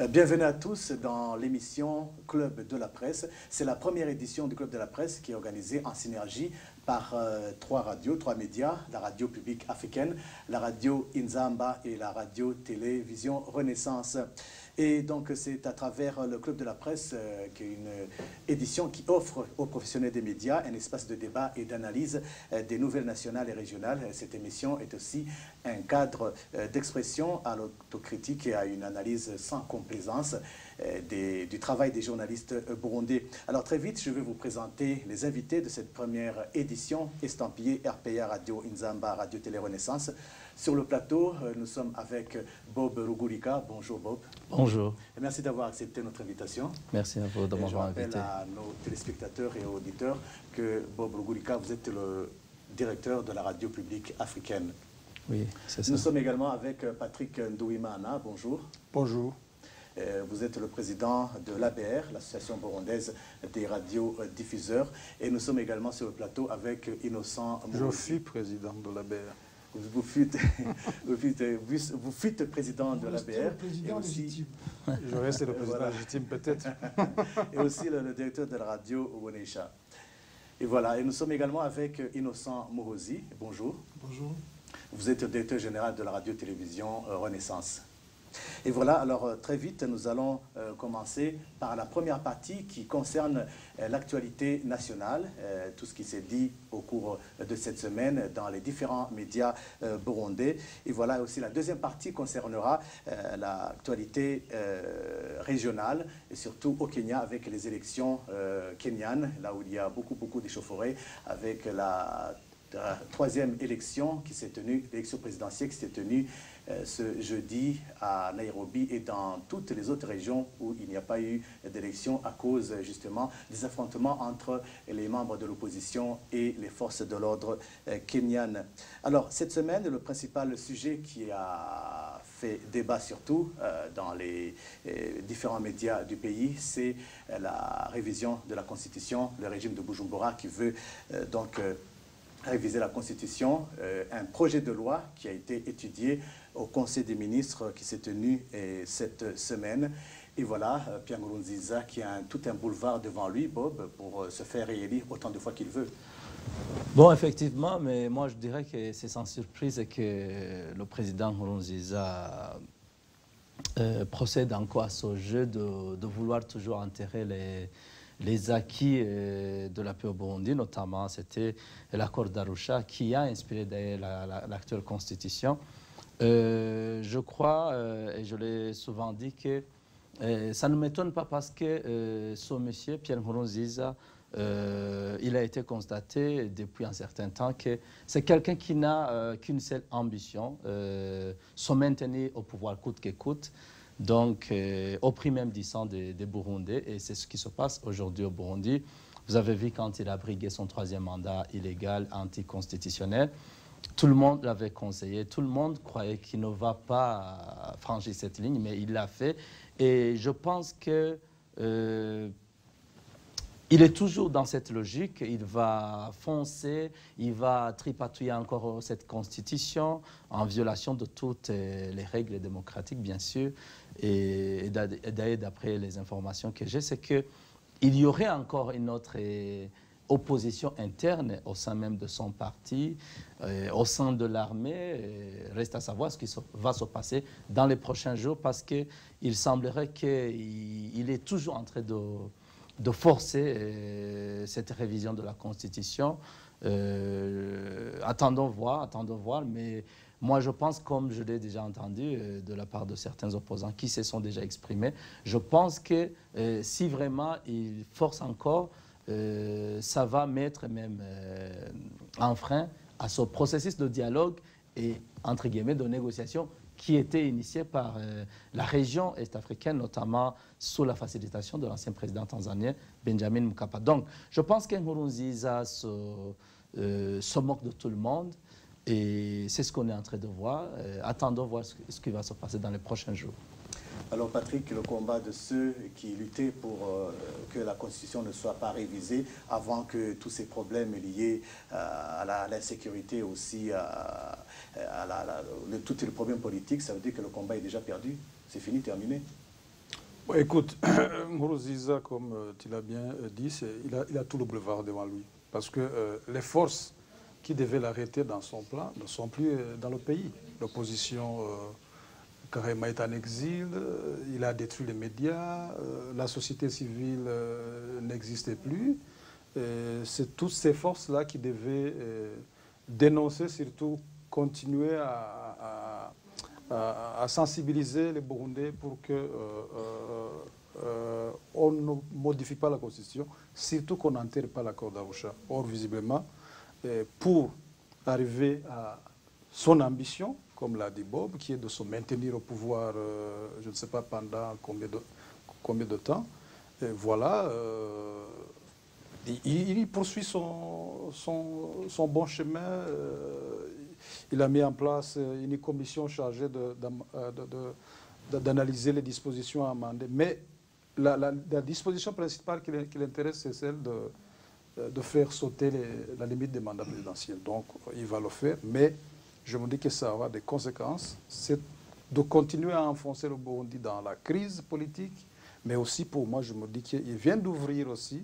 Bienvenue à tous dans l'émission Club de la Presse. C'est la première édition du Club de la Presse qui est organisée en synergie par trois radios, trois médias, la radio publique africaine, la radio Inzamba et la radio-télévision Renaissance. Et donc c'est à travers le Club de la Presse qui est une édition qui offre aux professionnels des médias un espace de débat et d'analyse des nouvelles nationales et régionales. Cette émission est aussi un cadre d'expression à l'autocritique et à une analyse sans complaisance du travail des journalistes burundais. Alors très vite, je vais vous présenter les invités de cette première édition estampillée RPA Radio Inzamba Radio Télé Renaissance. Sur le plateau, nous sommes avec Bob Rugurika. Bonjour Bob. Bonjour. Et merci d'avoir accepté notre invitation. Merci à vous de m'avoir invité. Je rappelle à nos téléspectateurs et auditeurs que Bob Rugurika, vous êtes le directeur de la radio publique africaine. Oui, c'est ça. Nous sommes également avec Patrick Ndouimana. Bonjour. Bonjour. Vous êtes le président de l'ABR, l'Association burundaise des radiodiffuseurs. Et nous sommes également sur le plateau avec Innocent Mourouzi. Je suis président de l'ABR. Vous fûtes président de l'ABR. président légitime. Je reste le président légitime peut-être. Et aussi le directeur de la radio Woneisha. Et voilà, et nous sommes également avec Innocent Mourouzi. Bonjour. Bonjour. Vous êtes le directeur général de la radio-télévision Renaissance. Et voilà, alors très vite, nous allons commencer par la première partie qui concerne l'actualité nationale, tout ce qui s'est dit au cours de cette semaine dans les différents médias burundais. Et voilà, aussi la deuxième partie concernera l'actualité régionale, et surtout au Kenya avec les élections kenyanes, là où il y a beaucoup d'échauffourées, avec la troisième élection qui s'est tenue, l'élection présidentielle qui s'est tenue ce jeudi à Nairobi et dans toutes les autres régions où il n'y a pas eu d'élection à cause justement des affrontements entre les membres de l'opposition et les forces de l'ordre kenyanes. Alors cette semaine, le principal sujet qui a fait débat surtout dans les différents médias du pays, c'est la révision de la Constitution, le régime de Bujumbura qui veut donc réviser la Constitution, un projet de loi qui a été étudié au Conseil des ministres qui s'est tenu cette semaine. Et voilà, Pierre Nkurunziza qui a tout un boulevard devant lui, Bob, pour se faire réélire autant de fois qu'il veut. Bon, effectivement, mais moi je dirais que c'est sans surprise que le président Nkurunziza procède encore à ce jeu de vouloir toujours enterrer les acquis de la paix au Burundi, notamment c'était l'accord d'Arusha qui a inspiré d'ailleurs l'actuelle constitution. Je crois, et je l'ai souvent dit, que ça ne m'étonne pas parce que ce monsieur, Pierre Nkurunziza, il a été constaté depuis un certain temps que c'est quelqu'un qui n'a qu'une seule ambition, se maintenir au pouvoir coûte que coûte. Donc, au prix même du sang des Burundais, et c'est ce qui se passe aujourd'hui au Burundi. Vous avez vu quand il a brigué son troisième mandat illégal, anticonstitutionnel, tout le monde l'avait conseillé, tout le monde croyait qu'il ne va pas franchir cette ligne, mais il l'a fait. Et je pense que il est toujours dans cette logique, il va foncer, il va tripatouiller encore cette constitution en violation de toutes les règles démocratiques, bien sûr. Et d'ailleurs, d'après les informations que j'ai, c'est qu'il y aurait encore une autre opposition interne au sein même de son parti, au sein de l'armée. Reste à savoir ce qui va se passer dans les prochains jours parce qu'il semblerait qu'il est toujours en train de forcer cette révision de la Constitution. Attendons voir, mais moi je pense, comme je l'ai déjà entendu de la part de certains opposants qui se sont déjà exprimés, je pense que si vraiment il force encore, ça va mettre même un frein à ce processus de dialogue et, entre guillemets, de négociation qui était initié par la région est-africaine, notamment sous la facilitation de l'ancien président tanzanien Benjamin Mkapa. Donc, je pense que Nkurunziza se moque de tout le monde et c'est ce qu'on est en train de voir. Attendons voir ce qui va se passer dans les prochains jours. Alors Patrick, le combat de ceux qui luttaient pour que la Constitution ne soit pas révisée avant que tous ces problèmes liés à l'insécurité aussi, tous les problèmes politiques, ça veut dire que le combat est déjà perdu? C'est fini, terminé? Bon, écoute, Nkurunziza, comme tu l'as bien dit, il a tout le boulevard devant lui. Parce que les forces qui devaient l'arrêter dans son plan ne sont plus dans le pays. L'opposition carrément est en exil, il a détruit les médias, la société civile n'existait plus. C'est toutes ces forces-là qui devaient dénoncer, surtout continuer à sensibiliser les Burundais pour que on ne modifie pas la Constitution, surtout qu'on n'enterre pas l'accord d'Arusha. Or, visiblement, pour arriver à son ambition, comme l'a dit Bob, qui est de se maintenir au pouvoir, je ne sais pas pendant combien de temps, et voilà, il poursuit son bon chemin. Il a mis en place une commission chargée d'analyser les dispositions à amender. Mais la disposition principale qui l'intéresse, c'est celle de faire sauter la limite des mandats présidentiels. Donc, il va le faire, mais je me dis que ça aura des conséquences. C'est de continuer à enfoncer le Burundi dans la crise politique, mais aussi pour moi, je me dis qu'il vient d'ouvrir aussi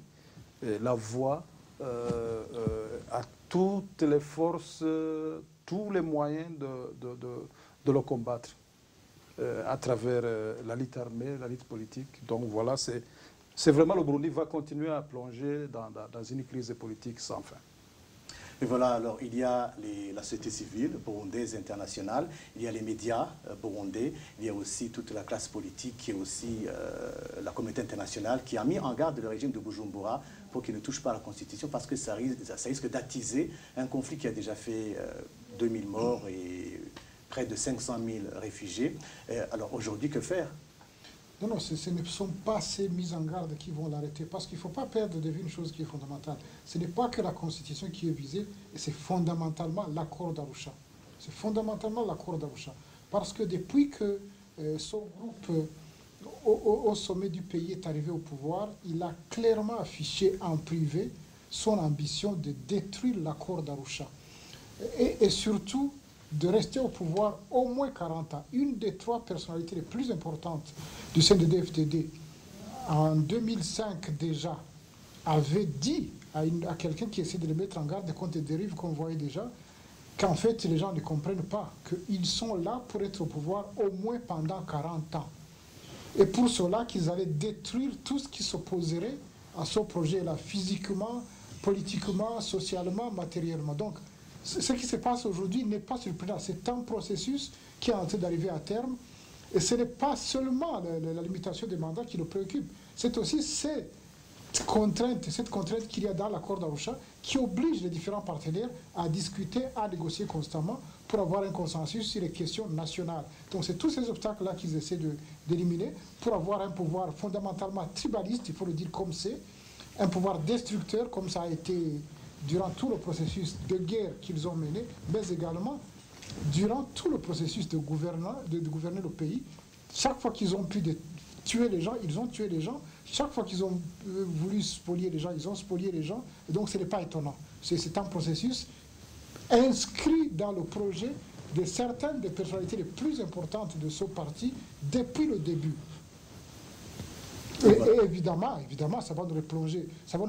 la voie à toutes les forces, tous les moyens de le combattre à travers la lutte armée, la lutte politique. Donc voilà, c'est vraiment le Burundi va continuer à plonger dans une crise politique sans fin. Et voilà, alors il y a la société civile burundaise internationale, il y a les médias burundais, il y a aussi toute la classe politique et aussi la communauté internationale qui a mis en garde le régime de Bujumbura pour qu'il ne touche pas à la Constitution parce que ça risque d'attiser un conflit qui a déjà fait 2000 morts et près de 500 000 réfugiés. Alors aujourd'hui, que faire? Non, ce ne sont pas ces mises en garde qui vont l'arrêter, parce qu'il ne faut pas perdre de vue une chose qui est fondamentale. Ce n'est pas que la Constitution qui est visée, c'est fondamentalement l'accord d'Arusha. C'est fondamentalement l'accord d'Arusha. Parce que depuis que son groupe au sommet du pays est arrivé au pouvoir, il a clairement affiché en privé son ambition de détruire l'accord d'Arusha. Et surtout, de rester au pouvoir au moins 40 ans. Une des 3 personnalités les plus importantes du CNDD-FDD, en 2005 déjà, avait dit à quelqu'un qui essaie de le mettre en garde contre des dérives qu'on voyait déjà, qu'en fait les gens ne comprennent pas, qu'ils sont là pour être au pouvoir au moins pendant 40 ans. Et pour cela qu'ils allaient détruire tout ce qui s'opposerait à ce projet-là, physiquement, politiquement, socialement, matériellement. Donc, ce qui se passe aujourd'hui n'est pas surprenant. C'est un processus qui est en train d'arriver à terme. Et ce n'est pas seulement la limitation des mandats qui le préoccupe. C'est aussi cette contrainte qu'il y a dans l'accord d'Arusha qui oblige les différents partenaires à discuter, à négocier constamment pour avoir un consensus sur les questions nationales. Donc c'est tous ces obstacles-là qu'ils essaient d'éliminer pour avoir un pouvoir fondamentalement tribaliste, il faut le dire comme c'est, un pouvoir destructeur comme ça a été durant tout le processus de guerre qu'ils ont mené, mais également durant tout le processus de gouverner le pays. Chaque fois qu'ils ont pu tuer les gens, ils ont tué les gens. Chaque fois qu'ils ont voulu spolier les gens, ils ont spolié les gens. Et donc ce n'est pas étonnant. C'est un processus inscrit dans le projet de certaines des personnalités les plus importantes de ce parti depuis le début. Et évidemment, ça va nous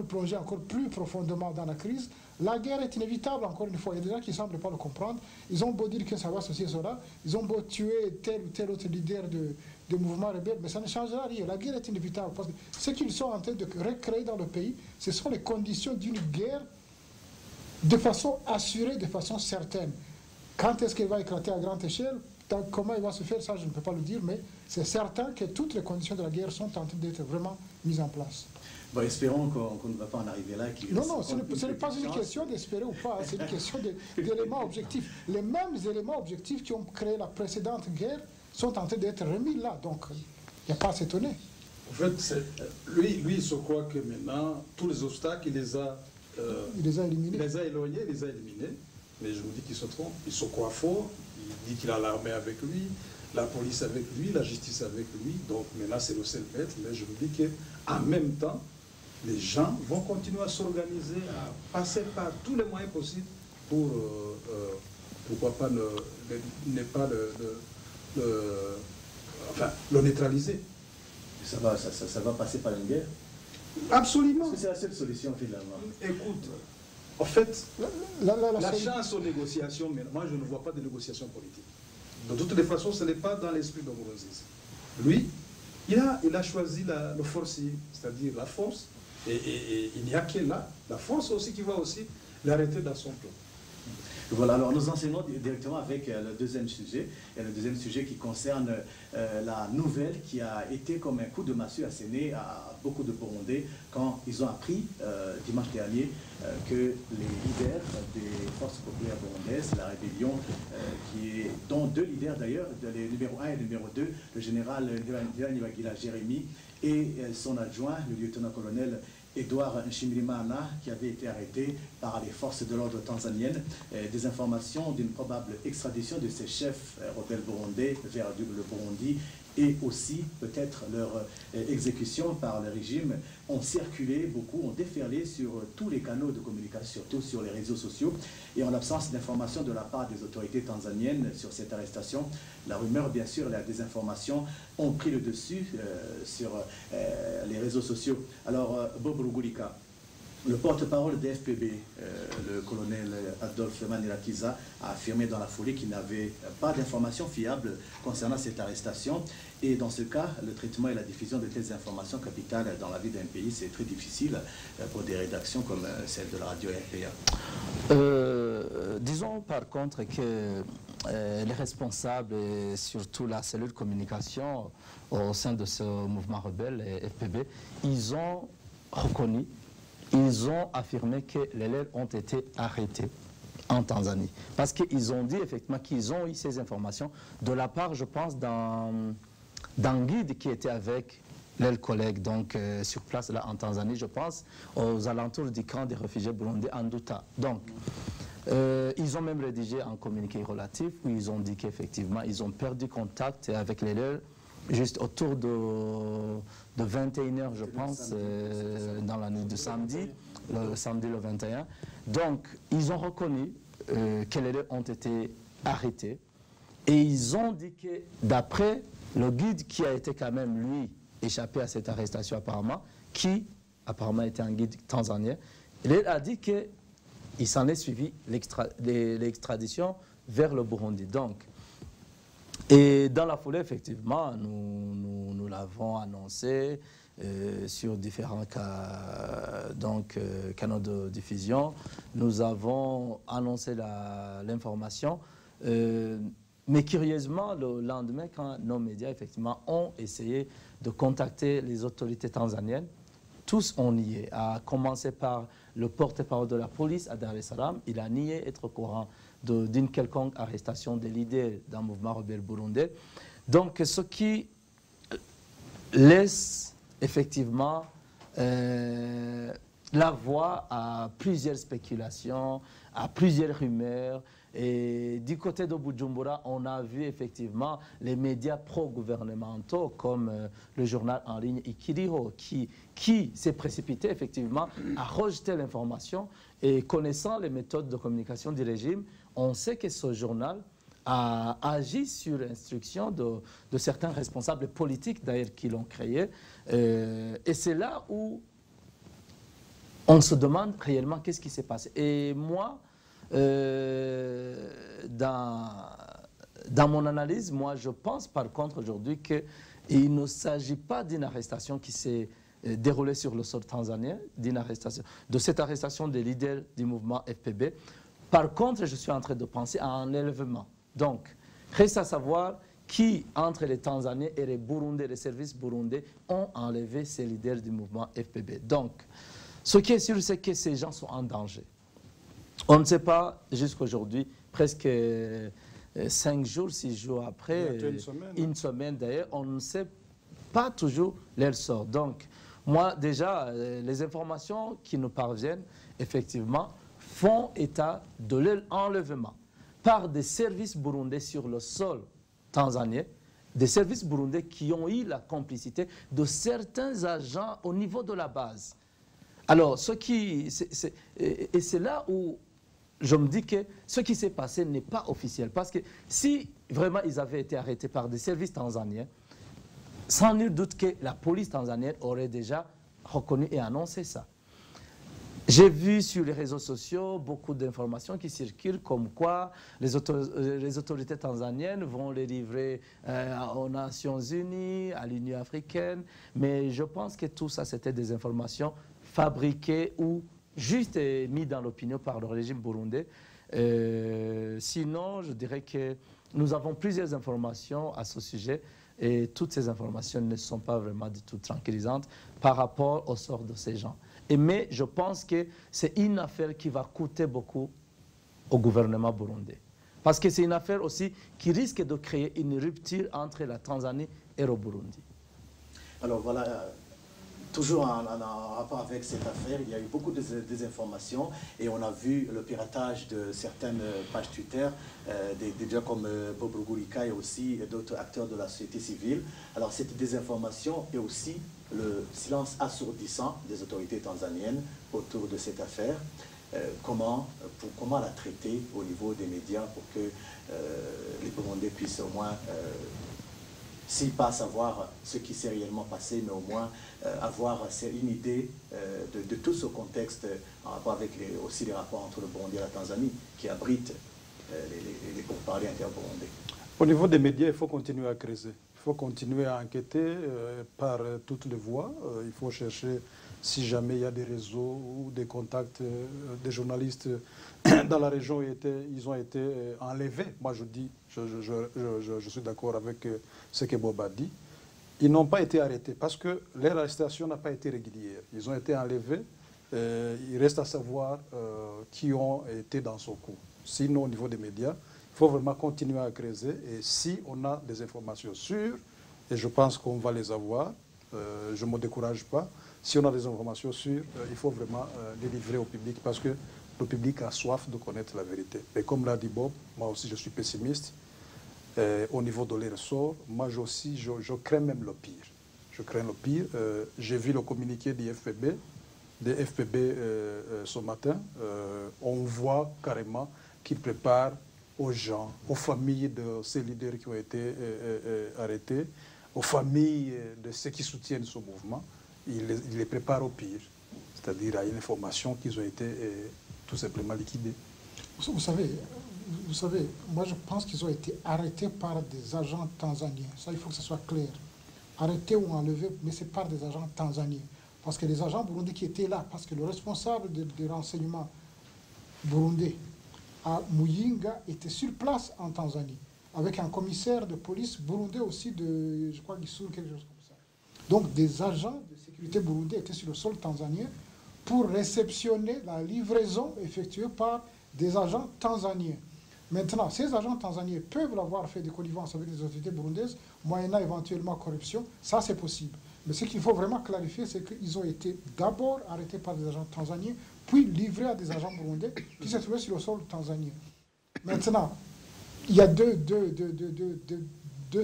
plonger encore plus profondément dans la crise. La guerre est inévitable, encore une fois. Il y a des gens qui ne semblent pas le comprendre. Ils ont beau dire que ça va, ceci et cela. Ils ont beau tuer tel ou tel autre leader de mouvements rebelles, mais ça ne changera rien. La guerre est inévitable. Parce que ce qu'ils sont en train de recréer dans le pays, ce sont les conditions d'une guerre de façon assurée, de façon certaine. Quand est-ce qu'elle va éclater à grande échelle? Comment il va se faire, ça je ne peux pas le dire, mais c'est certain que toutes les conditions de la guerre sont en train d'être vraiment mises en place. Bon, espérons qu'on ne va pas en arriver là. Non, ce n'est pas une question d'espérer ou pas, c'est une question d'éléments objectifs. Les mêmes éléments objectifs qui ont créé la précédente guerre sont en train d'être remis là, donc il n'y a pas à s'étonner. En fait, lui, il se croit que maintenant, tous les obstacles, il les a éliminés. Il les a éloignés, il les a éliminés. Mais je me dis qu'il se trompe, il se croit fort, il dit qu'il a l'armée avec lui, la police avec lui, la justice avec lui, donc maintenant c'est le seul maître, mais je me dis qu'en même temps, les gens vont continuer à s'organiser, à passer par tous les moyens possibles pour, pourquoi pas, ne pas le neutraliser. Ça va passer par une guerre? Absolument. C'est la seule solution finalement. Écoute, en fait, la seule... chance aux négociations, mais moi je ne vois pas de négociations politiques. De toutes les façons, ce n'est pas dans l'esprit de Nkurunziza. Lui, il a choisi le forcier, c'est-à-dire la force, et il n'y a que là, la force aussi qui va aussi l'arrêter dans son plan. Voilà, alors nous enchaînons directement avec le deuxième sujet, et le deuxième sujet qui concerne la nouvelle qui a été comme un coup de massue asséné à beaucoup de Burundais quand ils ont appris dimanche dernier que les leaders des forces populaires burundaises, la rébellion, dont deux leaders d'ailleurs, le numéro 1 et le numéro 2, le général Ntibantunganya Jérémie et son adjoint, le lieutenant-colonel Edouard Nshimirimana, qui avait été arrêté par les forces de l'ordre tanzaniennes, des informations d'une probable extradition de ces chefs rebelles burundais vers le Burundi et aussi peut-être leur exécution par le régime ont circulé beaucoup, ont déferlé sur tous les canaux de communication, surtout sur les réseaux sociaux. Et en l'absence d'informations de la part des autorités tanzaniennes sur cette arrestation, la rumeur, bien sûr, la désinformation ont pris le dessus sur les réseaux sociaux. Alors, Bob Rugurika, le porte-parole des FPB, le colonel Adolphe Manirakiza, a affirmé dans la foulée qu'il n'avait pas d'informations fiables concernant cette arrestation. Et dans ce cas, le traitement et la diffusion de telles informations capitales dans la vie d'un pays, c'est très difficile pour des rédactions comme celle de la radio RPA. Disons par contre que les responsables, et surtout la cellule communication au sein de ce mouvement rebelle, FPB, ils ont reconnu, ils ont affirmé que les leurs ont été arrêtés en Tanzanie. Parce qu'ils ont dit effectivement qu'ils ont eu ces informations de la part, je pense, d'un guide qui était avec leurs collègues donc, sur place là en Tanzanie, je pense, aux alentours du camp des réfugiés burundais en Douta. Donc, ils ont même rédigé un communiqué relatif où ils ont dit qu'effectivement, ils ont perdu contact avec les leurs juste autour de 21h, je pense, dans la nuit de samedi, le samedi le 21. Donc, ils ont reconnu que les leurs ont été arrêtés et ils ont dit que d'après le guide qui a été quand même, lui, échappé à cette arrestation apparemment, qui apparemment était un guide tanzanien, il a dit qu'il s'en est suivi l'extradition vers le Burundi. Donc, et dans la foulée, effectivement, nous l'avons annoncé sur différents canaux de diffusion. Nous avons annoncé l'information. Mais curieusement, le lendemain, quand nos médias, effectivement, ont essayé de contacter les autorités tanzaniennes, tous ont nié, à commencer par le porte-parole de la police à Dar es Salaam. Il a nié être au courant d'une quelconque arrestation des leaders d'un mouvement rebelle burundais. Donc, ce qui laisse effectivement la voie à plusieurs spéculations, à plusieurs rumeurs. Et du côté de Bujumbura, on a vu effectivement les médias pro-gouvernementaux comme le journal en ligne Ikiriho qui s'est précipité effectivement à rejeter l'information. Et connaissant les méthodes de communication du régime, on sait que ce journal a agi sur instruction de certains responsables politiques d'ailleurs qui l'ont créé. Et c'est là où on se demande réellement qu'est-ce qui s'est passé. Et moi, dans mon analyse, moi je pense par contre aujourd'hui qu'il ne s'agit pas d'une arrestation qui s'est déroulée sur le sol tanzanien, de cette arrestation des leaders du mouvement FPB. Par contre, je suis en train de penser à un enlèvement. Donc, reste à savoir qui, entre les Tanzaniens et les Burundais, les services burundais, ont enlevé ces leaders du mouvement FPB. Donc, ce qui est sûr, c'est que ces gens sont en danger. On ne sait pas, jusqu'aujourd'hui, presque 5 jours, 6 jours après, une semaine d'ailleurs, on ne sait pas toujours leur sort. Donc, moi, déjà, les informations qui nous parviennent, effectivement, font état de leur enlèvement par des services burundais sur le sol tanzanien, des services burundais qui ont eu la complicité de certains agents au niveau de la base. Alors, et c'est là où je me dis que ce qui s'est passé n'est pas officiel. Parce que si vraiment ils avaient été arrêtés par des services tanzaniens, sans nul doute que la police tanzanienne aurait déjà reconnu et annoncé ça. J'ai vu sur les réseaux sociaux beaucoup d'informations qui circulent comme quoi les autorités tanzaniennes vont les livrer aux Nations Unies, à l'Union africaine. Mais je pense que tout ça, c'était des informations fabriquées ou juste mises dans l'opinion par le régime burundais. Sinon, je dirais que nous avons plusieurs informations à ce sujet et toutes ces informations ne sont pas vraiment du tout tranquillisantes par rapport au sort de ces gens. Mais je pense que c'est une affaire qui va coûter beaucoup au gouvernement burundais. Parce que c'est une affaire aussi qui risque de créer une rupture entre la Tanzanie et le Burundi. Alors voilà, toujours en rapport avec cette affaire, il y a eu beaucoup de désinformations et on a vu le piratage de certaines pages Twitter, des gens comme Bob Rugurika et aussi d'autres acteurs de la société civile. Alors cette désinformation et aussi le silence assourdissant des autorités tanzaniennes autour de cette affaire. Comment la traiter au niveau des médias pour que les Burundais puissent au moins, s'ils pas savoir ce qui s'est réellement passé, mais au moins avoir une idée de tout ce contexte en rapport avec aussi les rapports entre le Burundi et la Tanzanie qui abritent les pourparlers inter-burundais. Au niveau des médias, il faut continuer à creuser. Il faut continuer à enquêter par toutes les voies. Il faut chercher si jamais il y a des réseaux ou des contacts des journalistes dans la région, ils ont été enlevés. Moi, je dis, je suis d'accord avec ce que Bob a dit. Ils n'ont pas été arrêtés parce que leur arrestation n'a pas été régulière. Ils ont été enlevés. Il reste à savoir qui ont été dans son coup. Sinon, au niveau des médias, il faut vraiment continuer à creuser. Et si on a des informations sûres, et je pense qu'on va les avoir, je ne me décourage pas. Si on a des informations sûres, il faut vraiment les livrer au public parce que le public a soif de connaître la vérité. Et comme l'a dit Bob, moi aussi je suis pessimiste. Au niveau de leur sort, moi aussi je crains même le pire. Je crains le pire. J'ai vu le communiqué des FPB ce matin. On voit carrément qu'ils préparent aux gens, aux familles de ces leaders qui ont été arrêtés, aux familles de ceux qui soutiennent ce mouvement. Ils les préparent au pire, c'est-à-dire à une information qu'ils ont été tout simplement liquidés. Vous savez, moi je pense qu'ils ont été arrêtés par des agents tanzaniens. Ça, il faut que ce soit clair. Arrêtés ou enlevés, mais c'est par des agents tanzaniens. Parce que les agents burundais qui étaient là, parce que le responsable des renseignements burundais à Muyinga était sur place en Tanzanie, avec un commissaire de police burundais aussi je crois, Gisuru, quelque chose comme ça. Donc des agents de sécurité burundais étaient sur le sol tanzanien pour réceptionner la livraison effectuée par des agents tanzaniens. Maintenant, ces agents tanzaniens peuvent avoir fait des connivences avec les autorités burundaises, moyennant éventuellement corruption, ça c'est possible. Mais ce qu'il faut vraiment clarifier, c'est qu'ils ont été d'abord arrêtés par des agents tanzaniens, puis livrés à des agents burundais qui se trouvaient sur le sol tanzanien. Maintenant, il y a deux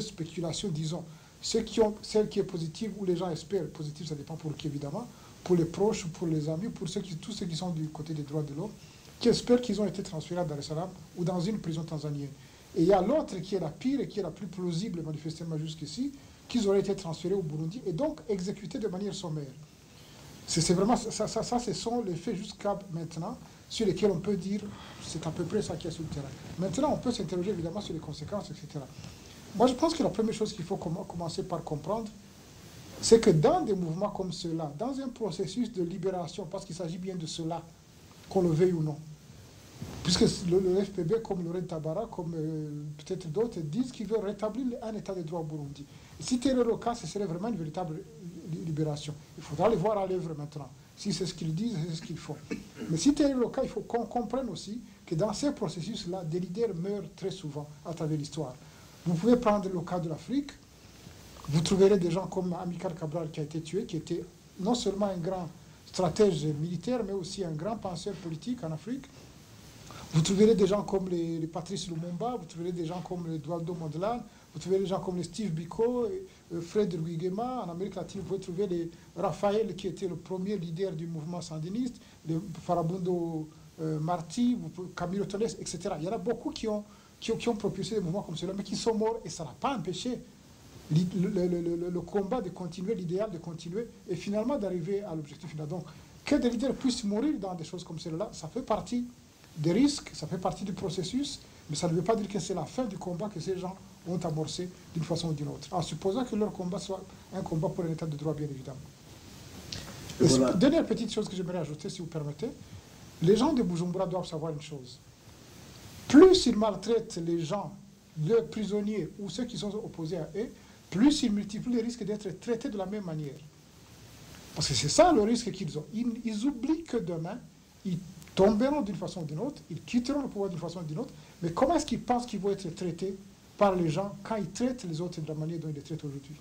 spéculations, disons. Celle qui est positive, ou les gens espèrent positive, ça dépend pour qui évidemment, pour les proches, pour les amis, pour tous ceux qui sont du côté des droits de l'homme, qui espèrent qu'ils ont été transférés à Dar es Salaam ou dans une prison tanzanienne. Et il y a l'autre qui est la pire et qui est la plus plausible manifestement jusqu'ici, qu'ils auraient été transférés au Burundi et donc exécutés de manière sommaire. C'est vraiment ça, ce sont les faits jusqu'à maintenant sur lesquels on peut dire c'est à peu près ça qui est sur le terrain. Maintenant, on peut s'interroger évidemment sur les conséquences, etc. Moi, je pense que la première chose qu'il faut commencer par comprendre, c'est que dans des mouvements comme ceux-là, dans un processus de libération, parce qu'il s'agit bien de cela, qu'on le veuille ou non, puisque le FPB, comme Laurent Tabara, comme peut-être d'autres, disent qu'ils veulent rétablir un état de droit au Burundi. Et si tel est le cas, ce serait vraiment une véritable libération. Il faudra les voir à l'œuvre maintenant. Si c'est ce qu'ils disent, c'est ce qu'ils font. Mais si tel est le cas, il faut qu'on comprenne aussi que dans ces processus-là, des leaders meurent très souvent à travers l'histoire. Vous pouvez prendre le cas de l'Afrique. Vous trouverez des gens comme Amilcar Cabral qui a été tué, qui était non seulement un grand stratège militaire, mais aussi un grand penseur politique en Afrique. Vous trouverez des gens comme les Patrice Lumumba, vous trouverez des gens comme Eduardo Mondlane, vous trouverez des gens comme les Steve Biko, Fred Rwigema. En Amérique latine, vous pouvez trouver les Raphaël, qui était le premier leader du mouvement sandiniste, les Farabundo Marti, Camilo Torres, etc. Il y en a beaucoup qui ont propulsé des mouvements comme cela, mais qui sont morts, et ça n'a pas empêché le combat de continuer, l'idéal de continuer, et finalement d'arriver à l'objectif final. Donc, que des leaders puissent mourir dans des choses comme celle-là, ça fait partie des risques, ça fait partie du processus, mais ça ne veut pas dire que c'est la fin du combat que ces gens ont amorcé d'une façon ou d'une autre, en supposant que leur combat soit un combat pour un état de droit, bien évidemment. Voilà. Dernière petite chose que j'aimerais ajouter, si vous permettez, les gens de Bujumbura doivent savoir une chose. Plus ils maltraitent les gens, les prisonniers ou ceux qui sont opposés à eux, plus ils multiplient les risques d'être traités de la même manière. Parce que c'est ça le risque qu'ils ont. Ils oublient que demain, ils tomberont d'une façon ou d'une autre, ils quitteront le pouvoir d'une façon ou d'une autre, mais comment est-ce qu'ils pensent qu'ils vont être traités par les gens quand ils traitent les autres de la manière dont ils les traitent aujourd'hui?